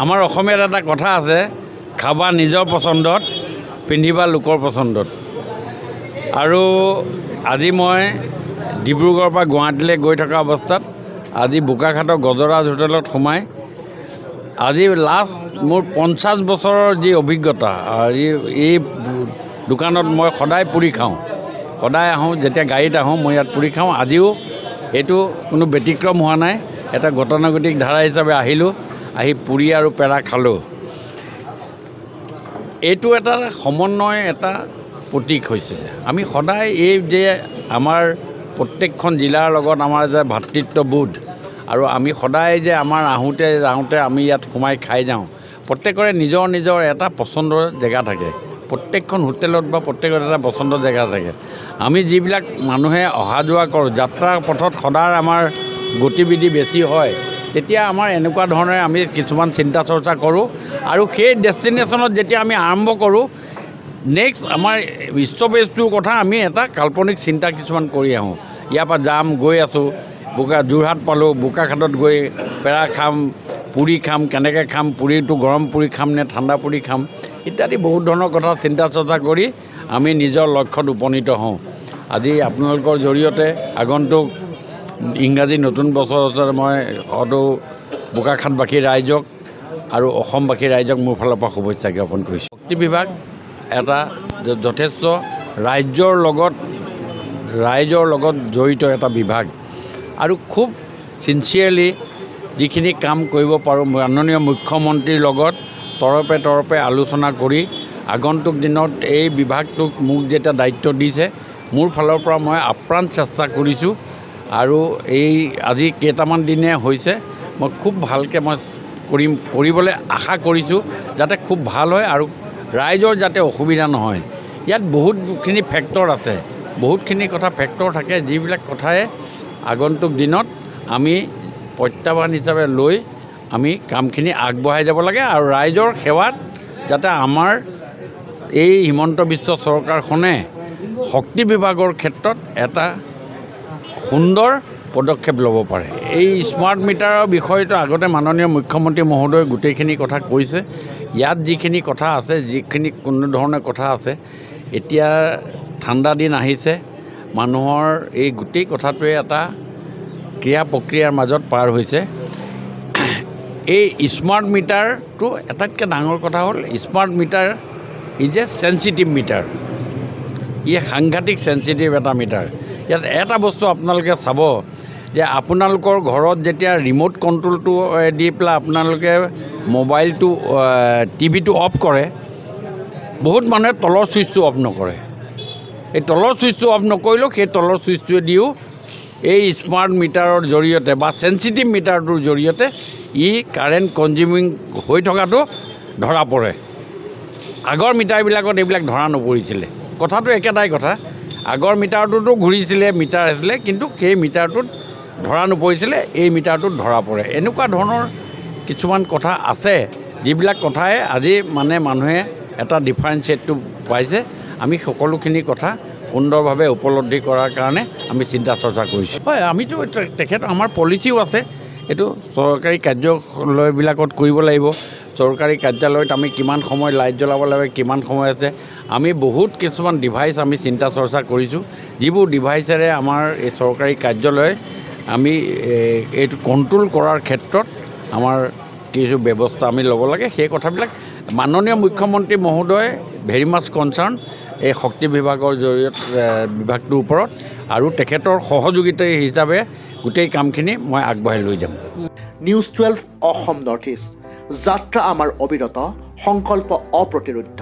আমাৰ অসমীয়াত এটা কথা আছে, খাবা নিজৰ পচন্দত, পিন্ধিবা লোকৰ পচন্দত। আৰু আজি মই ডিব্ৰুগড়ৰ পৰা গুৱাহাটীলৈ গৈ থকা অৱস্থাত আজি বোকাখাটৰ গজৰাজ হোটেলত সোমাই আজি লাষ্ট মোৰ 50 বছৰৰ যি অভিজ্ঞতা, এই দোকানত মই সদায় পুৰি খাওঁ, সদায় আহোঁ, যেতিয়া গাড়ীত আহোঁ মই ইয়াত পুৰি খাওঁ। আজিও এইটো কোনো ব্যতিক্ৰম হোৱা নাই, এটা গতানুগতিক ধাৰা হিচাপে আহিলোঁ, আহি পুৰি আৰু পেৰা খালোঁ। এইটো এটা সমন্বয়, এটা প্ৰতীক হৈছে। আমি সদায় এই যে আমাৰ প্ৰত্যেকখন জিলাৰ লগত আমাৰ যে ভাতৃত্ববোধ, আৰু আমি সদায় যে আমাৰ আহোঁতে যাওঁতে আমি ইয়াত সোমাই খাই যাওঁ, প্ৰত্যেকৰে নিজৰ নিজৰ এটা পচন্দৰ জেগা থাকে। প্ৰত্যেকখন হোটেলত বা প্ৰত্যেকত এটা পচন্দৰ জেগা থাকে। আমি যিবিলাক মানুহে অহা যোৱা কৰোঁ, যাত্ৰাৰ পথত সদায় আমাৰ গতিবিধি বেছি হয়, তেতিয়া আমাৰ এনেকুৱা ধৰণে আমি কিছুমান চিন্তা চৰ্চা কৰোঁ, আৰু সেই ডেষ্টিনেশ্যনত যেতিয়া আমি আৰম্ভ কৰোঁ, নেক্সট আমাৰ ষ্টপেজটোৰ কথা আমি এটা কাল্পনিক চিন্তা কিছুমান কৰি আহোঁ। ইয়াৰ পৰা যাম, গৈ আছোঁ, যোৰহাট পালোঁ, বোকাখাটত গৈ পেৰা খাম, পুৰি খাম, কেনেকৈ খাম, পুৰিটো গৰম পুৰি খাম নে ঠাণ্ডা পুৰি খাম, ইত্যাদি বহুত ধৰণৰ কথা চিন্তা চৰ্চা কৰি আমি নিজৰ লক্ষ্যত উপনীত হওঁ। আজি আপোনালোকৰ জৰিয়তে আগন্তুক ইংৰাজী নতুন বছৰ ওচৰত মই হয়তো বোকাখাটবাসী ৰাইজক আৰু অসমবাসী ৰাইজক মোৰ ফালৰ পৰা শুভেচ্ছা জ্ঞাপন কৰিছোঁ। শক্তি বিভাগ এটা যথেষ্ট ৰাইজৰ লগত জড়িত এটা বিভাগ, আৰু খুব চিনচিয়াৰলি যিখিনি কাম কৰিব পাৰোঁ, মাননীয় মুখ্যমন্ত্ৰীৰ লগত তৰপে আলোচনা কৰি আগন্তুক দিনত এই বিভাগটোক মোক যেতিয়া দায়িত্ব দিছে, মোৰ ফালৰ পৰা মই আপ্ৰাণ চেষ্টা কৰিছোঁ। আৰু এই আজি কেইটামান দিনে হৈছে, মই খুব ভালকৈ মই কৰিবলৈ আশা কৰিছোঁ, যাতে খুব ভাল হয় আৰু ৰাইজৰ যাতে অসুবিধা নহয়। ইয়াত বহুতখিনি ফেক্টৰ আছে, বহুতখিনি কথা ফেক্টৰ থাকে, যিবিলাক কথাই আগন্তুক দিনত আমি প্ৰত্যাহ্বান হিচাপে লৈ আমি কামখিনি আগবঢ়াই যাব লাগে, আৰু ৰাইজৰ সেৱাত যাতে আমাৰ এই হিমন্ত বিশ্ব চৰকাৰখনে শক্তি বিভাগৰ ক্ষেত্ৰত এটা সুন্দৰ পদক্ষেপ ল'ব পাৰে। এই স্মাৰ্ট মিটাৰৰ বিষয়টো আগতে মাননীয় মুখ্যমন্ত্ৰী মহোদয়ে গোটেইখিনি কথা কৈছে। ইয়াত যিখিনি কথা আছে, যিখিনি কোনো ধৰণৰ কথা আছে, এতিয়া ঠাণ্ডা দিন আহিছে, মানুহৰ এই গোটেই কথাটোৱে এটা ক্ৰিয়া প্ৰক্ৰিয়াৰ মাজত পাৰ হৈছে। এই স্মাৰ্ট মিটাৰটো আটাইতকৈ ডাঙৰ কথা হ'ল, smart meter is a sensitive meter. ই সাংঘাতিক চেঞ্চিটিভ এটা মিটাৰ। ইয়াত এটা বস্তু আপোনালোকে চাব যে আপোনালোকৰ ঘৰত যেতিয়া ৰিম'ট কণ্ট্ৰলটো দি পেলাই আপোনালোকে মোবাইলটো টিভিটো অফ কৰে, বহুত মানুহে তলৰ ছুইচটো অফ নকৰে। এই তলৰ ছুইচটো অফ নকৰিলেও সেই তলৰ ছুইচটোৱে দিও এই স্মাৰ্ট মিটাৰৰ জৰিয়তে বা চেঞ্চিটিভ মিটাৰটোৰ জৰিয়তে ই কাৰেণ্ট কনজিউমিং হৈ থকাটো ধৰা পৰে। আগৰ মিটাৰবিলাকত এইবিলাক ধৰা নপৰিছিলে। কথাটো একেটাই কথা, আগৰ মিটাৰটোতো ঘূৰিছিলে, মিটাৰ আছিলে, কিন্তু সেই মিটাৰটোত ধৰা নপৰিছিলে, এই মিটাৰটোত ধৰা পৰে। এনেকুৱা ধৰণৰ কিছুমান কথা আছে, যিবিলাক কথাই আজি মানুহে এটা ডিফাৰেঞ্চিয়েটটো পাইছে। আমি সকলোখিনি কথা সুন্দৰভাৱে উপলব্ধি কৰাৰ কাৰণে আমি চিন্তা চৰ্চা কৰিছোঁ। হয়, আমিতো আমাৰ পলিচিও আছে, এইটো চৰকাৰী কাৰ্যালয়বিলাকত কৰিব লাগিব। চৰকাৰী কাৰ্যালয়ত আমি কিমান সময় লাইট জ্বলাব লাগে, কিমান সময় আছে, আমি বহুত কিছুমান ডিভাইচ আমি চিন্তা চৰ্চা কৰিছোঁ, যিবোৰ ডিভাইচেৰে আমাৰ এই চৰকাৰী কাৰ্যালয় আমি এইটো কণ্ট্ৰল কৰাৰ ক্ষেত্ৰত আমাৰ কিছু ব্যৱস্থা আমি ল'ব লাগে। সেই কথাবিলাক মাননীয় মুখ্যমন্ত্ৰী মহোদয় ভেৰি মাছ কনচাৰ্ণ এই শক্তি বিভাগৰ জৰিয়তে বিভাগটোৰ ওপৰত, আৰু তেখেতৰ সহযোগিতা হিচাপে গোটেই কামখিনি মই আগবঢ়াই লৈ যাম। নিউজ 12 অসম নৰ্থ ইষ্ট, যাত্ৰা আমাৰ অবিৰত, সংকল্প অপ্ৰতিৰোধ্য।